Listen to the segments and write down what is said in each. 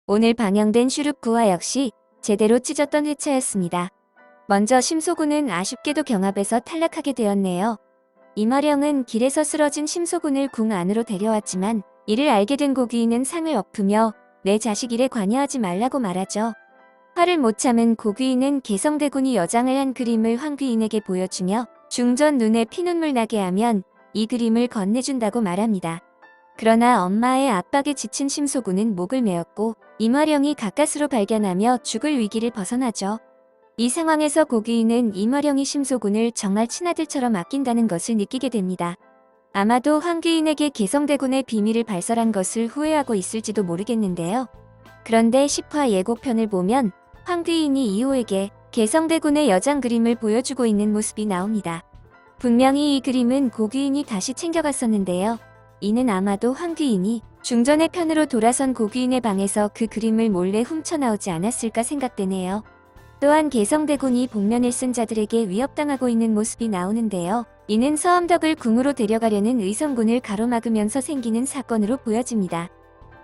오늘 방영된 슈룹9화 역시 제대로 찢었던 회차였습니다. 먼저 심소군은 아쉽게도 경합에서 탈락하게 되었네요. 임화령은 길에서 쓰러진 심소군을 궁 안으로 데려왔지만 이를 알게 된 고귀인은 상을 엎으며 내 자식 일에 관여하지 말라고 말하죠. 화를 못 참은 고귀인은 개성대군이 여장을 한 그림을 황귀인에게 보여주며 중전 눈에 피눈물 나게 하면 이 그림을 건네준다고 말합니다. 그러나 엄마의 압박에 지친 심소군은 목을 메었고 임화령이 가까스로 발견하며 죽을 위기를 벗어나죠. 이 상황에서 고귀인은 임화령이 심소군을 정말 친아들처럼 아낀다는 것을 느끼게 됩니다. 아마도 황귀인에게 개성대군의 비밀을 발설한 것을 후회하고 있을지도 모르겠는데요. 그런데 10화 예고편을 보면 황귀인이 이호에게 개성대군의 여장 그림을 보여주고 있는 모습이 나옵니다. 분명히 이 그림은 고귀인이 다시 챙겨갔었는데요. 이는 아마도 황귀인이 중전의 편으로 돌아선 고귀인의 방에서 그 그림을 몰래 훔쳐나오지 않았을까 생각되네요. 또한 개성대군이 복면을 쓴 자들에게 위협당하고 있는 모습이 나오는데요. 이는 서암덕을 궁으로 데려가려는 의성군을 가로막으면서 생기는 사건으로 보여집니다.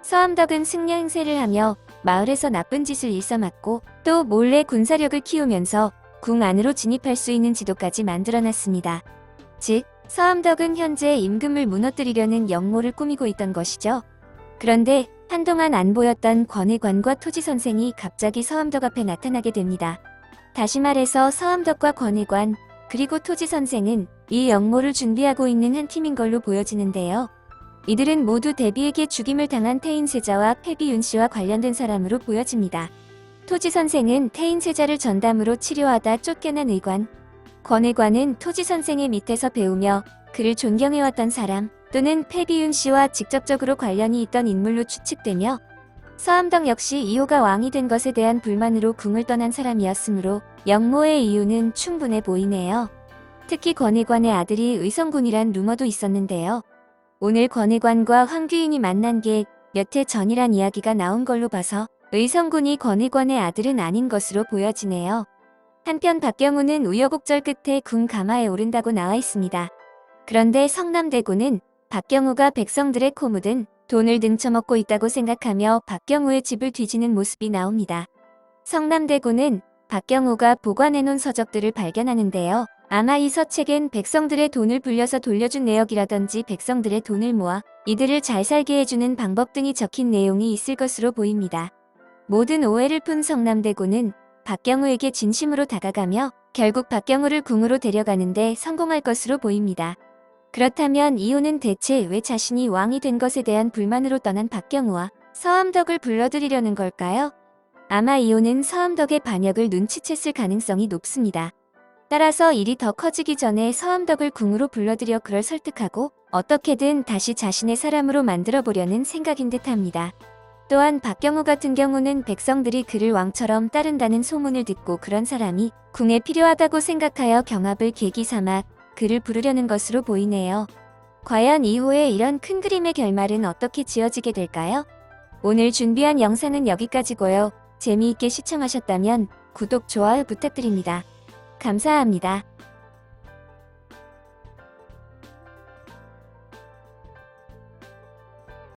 서암덕은 승려 행세를 하며 마을에서 나쁜 짓을 일삼았고 또 몰래 군사력을 키우면서 궁 안으로 진입할 수 있는 지도까지 만들어놨습니다. 즉, 서암덕은 현재 임금을 무너뜨리려는 영모를 꾸미고 있던 것이죠. 그런데 한동안 안 보였던 권혜관과 토지선생이 갑자기 서암덕 앞에 나타나게 됩니다. 다시 말해서 서암덕과 권혜관 그리고 토지선생은 이 영모를 준비하고 있는 한 팀인 걸로 보여지는데요. 이들은 모두 대비에게 죽임을 당한 태인세자와 패비윤씨와 관련된 사람으로 보여집니다. 토지선생은 태인세자를 전담으로 치료하다 쫓겨난 의관, 권혜관은 토지선생의 밑에서 배우며 그를 존경해왔던 사람 또는 패비윤씨와 직접적으로 관련이 있던 인물로 추측되며 서암덕 역시 이호가 왕이 된 것에 대한 불만으로 궁을 떠난 사람이었으므로 영모의 이유는 충분해 보이네요. 특히 권혜관의 아들이 의성군이란 루머도 있었는데요. 오늘 권혜관과 황귀인이 만난 게 몇 해 전이란 이야기가 나온 걸로 봐서 의성군이 권혜관의 아들은 아닌 것으로 보여지네요. 한편 박경우는 우여곡절 끝에 궁 가마에 오른다고 나와 있습니다. 그런데 성남대군은 박경우가 백성들의 코 묻은 돈을 등쳐먹고 있다고 생각하며 박경우의 집을 뒤지는 모습이 나옵니다. 성남대군은 박경우가 보관해놓은 서적들을 발견하는데요. 아마 이 서책엔 백성들의 돈을 불려서 돌려준 내역이라든지 백성들의 돈을 모아 이들을 잘 살게 해주는 방법 등이 적힌 내용이 있을 것으로 보입니다. 모든 오해를 푼 성남대군은 박경우에게 진심으로 다가가며 결국 박경우를 궁으로 데려가는데 성공할 것으로 보입니다. 그렇다면 이호는 대체 왜 자신이 왕이 된 것에 대한 불만으로 떠난 박경우와 서암덕을 불러들이려는 걸까요? 아마 이호는 서암덕의 반역을 눈치챘을 가능성이 높습니다. 따라서 일이 더 커지기 전에 서암덕을 궁으로 불러들여 그를 설득하고 어떻게든 다시 자신의 사람으로 만들어보려는 생각인 듯합니다. 또한 박경우 같은 경우는 백성들이 그를 왕처럼 따른다는 소문을 듣고 그런 사람이 궁에 필요하다고 생각하여 경합을 계기 삼아 그를 부르려는 것으로 보이네요. 과연 이호의 이런 큰 그림의 결말은 어떻게 지어지게 될까요? 오늘 준비한 영상은 여기까지고요. 재미있게 시청하셨다면 구독, 좋아요 부탁드립니다. 감사합니다.